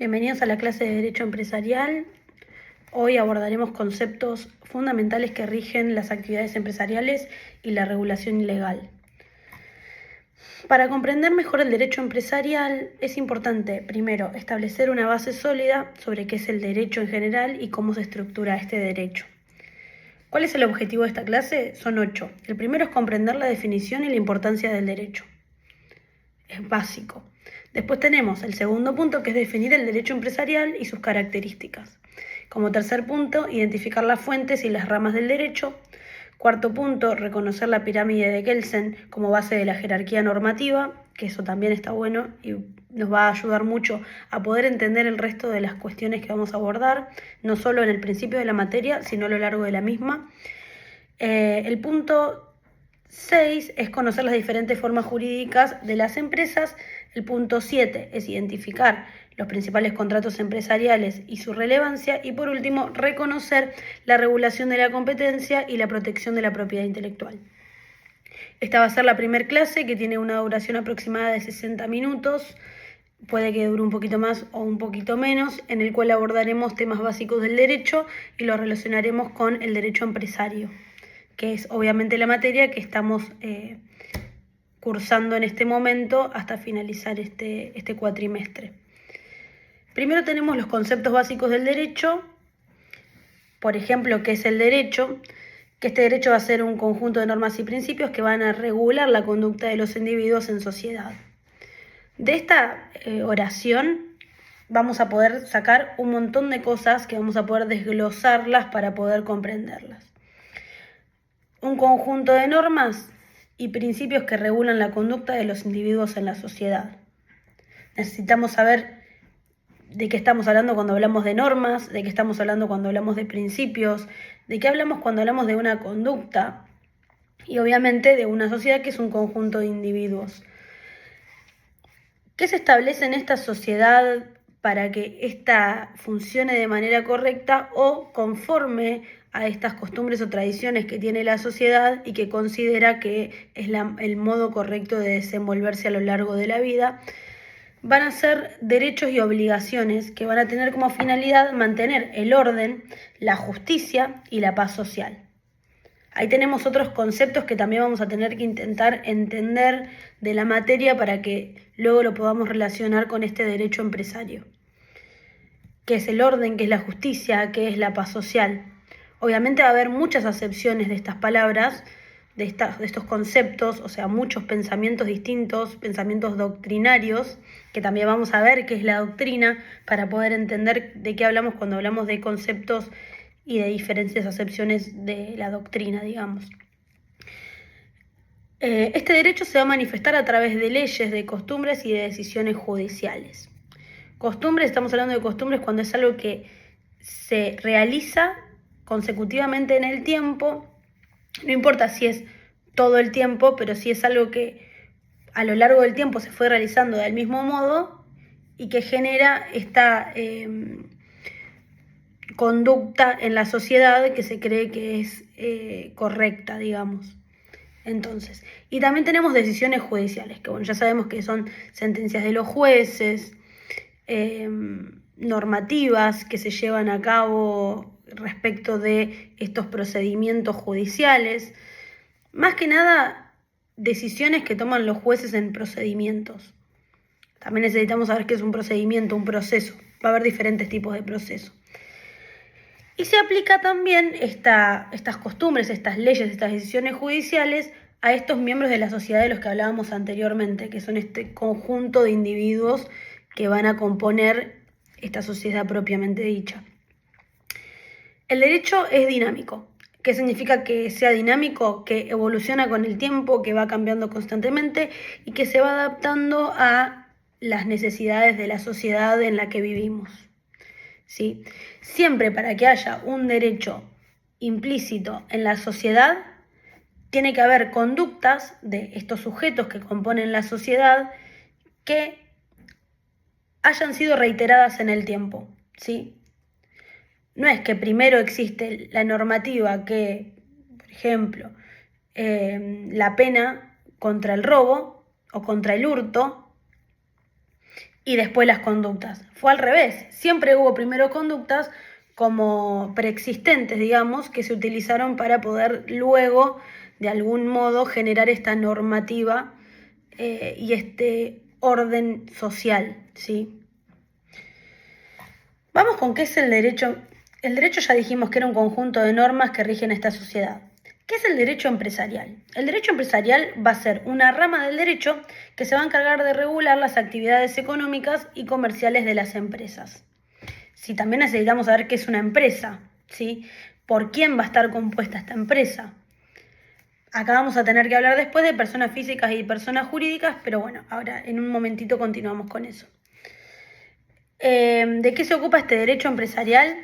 Bienvenidos a la clase de Derecho Empresarial. Hoy abordaremos conceptos fundamentales que rigen las actividades empresariales y la regulación ilegal. Para comprender mejor el derecho empresarial es importante, primero, establecer una base sólida sobre qué es el derecho en general y cómo se estructura este derecho. ¿Cuál es el objetivo de esta clase? Son 8. El primero es comprender la definición y la importancia del derecho. Es básico. Después tenemos el segundo punto, que es definir el derecho empresarial y sus características. Como tercer punto, identificar las fuentes y las ramas del derecho. Cuarto punto, reconocer la pirámide de Kelsen como base de la jerarquía normativa, que eso también está bueno y nos va a ayudar mucho a poder entender el resto de las cuestiones que vamos a abordar, no solo en el principio de la materia, sino a lo largo de la misma. El punto 6 es conocer las diferentes formas jurídicas de las empresas. El punto 7 es identificar los principales contratos empresariales y su relevancia. Y por último, reconocer la regulación de la competencia y la protección de la propiedad intelectual. Esta va a ser la primera clase, que tiene una duración aproximada de 60 minutos. Puede que dure un poquito más o un poquito menos, en el cual abordaremos temas básicos del derecho y lo relacionaremos con el derecho empresario, que es obviamente la materia que estamos cursando en este momento hasta finalizar este cuatrimestre. Primero tenemos los conceptos básicos del derecho, por ejemplo, ¿qué es el derecho? Que este derecho va a ser un conjunto de normas y principios que van a regular la conducta de los individuos en sociedad. De esta oración vamos a poder sacar un montón de cosas que vamos a poder desglosarlas para poder comprenderlas. Un conjunto de normas y principios que regulan la conducta de los individuos en la sociedad. Necesitamos saber de qué estamos hablando cuando hablamos de normas, de qué estamos hablando cuando hablamos de principios, de qué hablamos cuando hablamos de una conducta y obviamente de una sociedad que es un conjunto de individuos. ¿Qué se establece en esta sociedad para que ésta funcione de manera correcta o conforme a estas costumbres o tradiciones que tiene la sociedad y que considera que es el modo correcto de desenvolverse a lo largo de la vida? Van a ser derechos y obligaciones que van a tener como finalidad mantener el orden, la justicia y la paz social. Ahí tenemos otros conceptos que también vamos a tener que intentar entender de la materia para que luego lo podamos relacionar con este derecho empresario. ¿Qué es el orden? ¿Qué es la justicia? ¿Qué es la paz social? Obviamente va a haber muchas acepciones de estas palabras, de estos conceptos, o sea, muchos pensamientos distintos, pensamientos doctrinarios, que también vamos a ver qué es la doctrina para poder entender de qué hablamos cuando hablamos de conceptos y de diferentes acepciones de la doctrina, digamos. Este derecho se va a manifestar a través de leyes, de costumbres y de decisiones judiciales. Costumbres, estamos hablando de costumbres cuando es algo que se realiza consecutivamente en el tiempo, no importa si es todo el tiempo, pero si es algo que a lo largo del tiempo se fue realizando del mismo modo y que genera esta conducta en la sociedad que se cree que es correcta, digamos. Entonces, y también tenemos decisiones judiciales, que bueno, ya sabemos que son sentencias de los jueces, normativas que se llevan a cabo respecto de estos procedimientos judiciales, más que nada decisiones que toman los jueces en procedimientos. También necesitamos saber qué es un procedimiento, un proceso. Va a haber diferentes tipos de proceso. Y se aplica también estas costumbres, estas leyes, estas decisiones judiciales a estos miembros de la sociedad de los que hablábamos anteriormente, que son este conjunto de individuos que van a componer esta sociedad propiamente dicha. El derecho es dinámico. ¿Qué significa que sea dinámico? Que evoluciona con el tiempo, que va cambiando constantemente y que se va adaptando a las necesidades de la sociedad en la que vivimos. ¿Sí? Siempre para que haya un derecho implícito en la sociedad, tiene que haber conductas de estos sujetos que componen la sociedad que hayan sido reiteradas en el tiempo, ¿sí? No es que primero existe la normativa que, por ejemplo, la pena contra el robo o contra el hurto, y después las conductas. Fue al revés. Siempre hubo primero conductas como preexistentes, digamos, que se utilizaron para poder luego, de algún modo, generar esta normativa y este orden social, ¿sí? Vamos con qué es el derecho. El derecho ya dijimos que era un conjunto de normas que rigen esta sociedad. ¿Qué es el derecho empresarial? El derecho empresarial va a ser una rama del derecho que se va a encargar de regular las actividades económicas y comerciales de las empresas. Si también necesitamos saber qué es una empresa, ¿sí? ¿Por quién va a estar compuesta esta empresa? Acá vamos a tener que hablar después de personas físicas y personas jurídicas, pero bueno, ahora en un momentito continuamos con eso. ¿De qué se ocupa este derecho empresarial?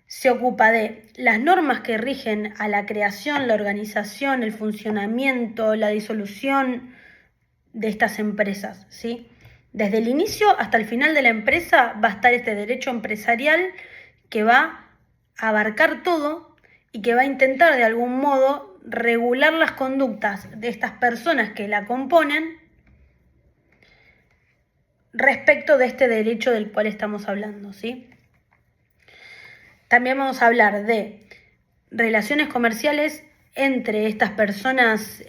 Se ocupa de las normas que rigen a la creación, la organización, el funcionamiento, la disolución de estas empresas, ¿sí? Desde el inicio hasta el final de la empresa va a estar este derecho empresarial que va a abarcar todo y que va a intentar de algún modo regular las conductas de estas personas que la componen respecto de este derecho del cual estamos hablando, ¿sí? También vamos a hablar de relaciones comerciales entre estas personas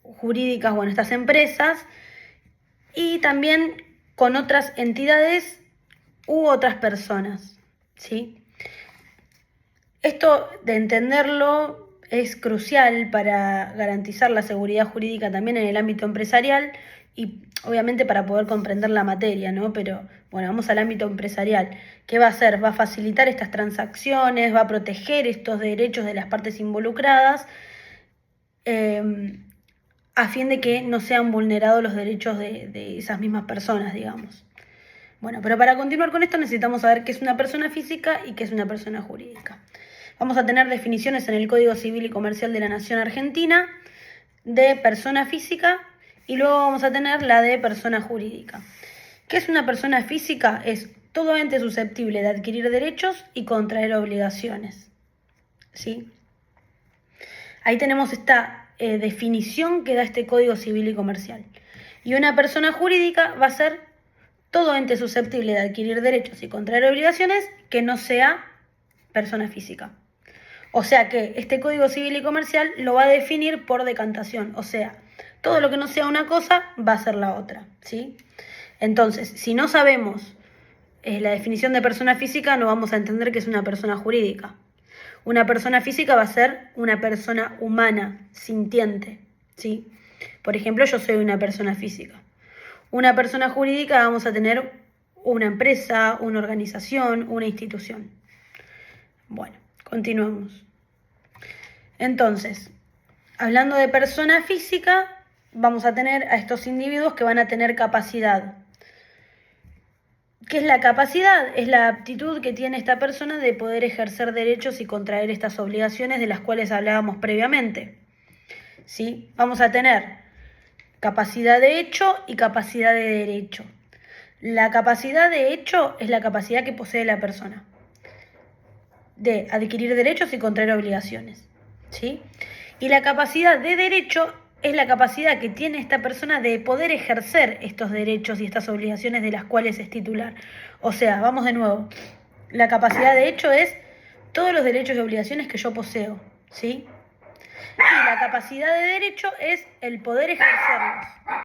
jurídicas, bueno, estas empresas, y también con otras entidades u otras personas, ¿sí? Esto de entenderlo es crucial para garantizar la seguridad jurídica también en el ámbito empresarial y obviamente para poder comprender la materia, ¿no? Pero bueno, vamos al ámbito empresarial. ¿Qué va a hacer? Va a facilitar estas transacciones, va a proteger estos derechos de las partes involucradas a fin de que no sean vulnerados los derechos de esas mismas personas, digamos. Bueno, pero para continuar con esto necesitamos saber qué es una persona física y qué es una persona jurídica. Vamos a tener definiciones en el Código Civil y Comercial de la Nación Argentina de persona física y luego vamos a tener la de persona jurídica. ¿Qué es una persona física? Es todo ente susceptible de adquirir derechos y contraer obligaciones, ¿sí? Ahí tenemos esta definición que da este Código Civil y Comercial. Y una persona jurídica va a ser todo ente susceptible de adquirir derechos y contraer obligaciones que no sea persona física. O sea que este Código Civil y Comercial lo va a definir por decantación. O sea, todo lo que no sea una cosa va a ser la otra, ¿sí? Entonces, si no sabemos la definición de persona física, no vamos a entender que es una persona jurídica. Una persona física va a ser una persona humana, sintiente, ¿sí? Por ejemplo, yo soy una persona física. Una persona jurídica vamos a tener una empresa, una organización, una institución. Bueno, continuamos. Entonces, hablando de persona física, vamos a tener a estos individuos que van a tener capacidad. ¿Qué es la capacidad? Es la aptitud que tiene esta persona de poder ejercer derechos y contraer estas obligaciones de las cuales hablábamos previamente, ¿sí? Vamos a tener capacidad de hecho y capacidad de derecho. La capacidad de hecho es la capacidad que posee la persona de adquirir derechos y contraer obligaciones, ¿sí? Y la capacidad de derecho es la capacidad que tiene esta persona de poder ejercer estos derechos y estas obligaciones de las cuales es titular. O sea, vamos de nuevo, la capacidad de hecho es todos los derechos y obligaciones que yo poseo, ¿sí? Y la capacidad de derecho es el poder ejercerlos.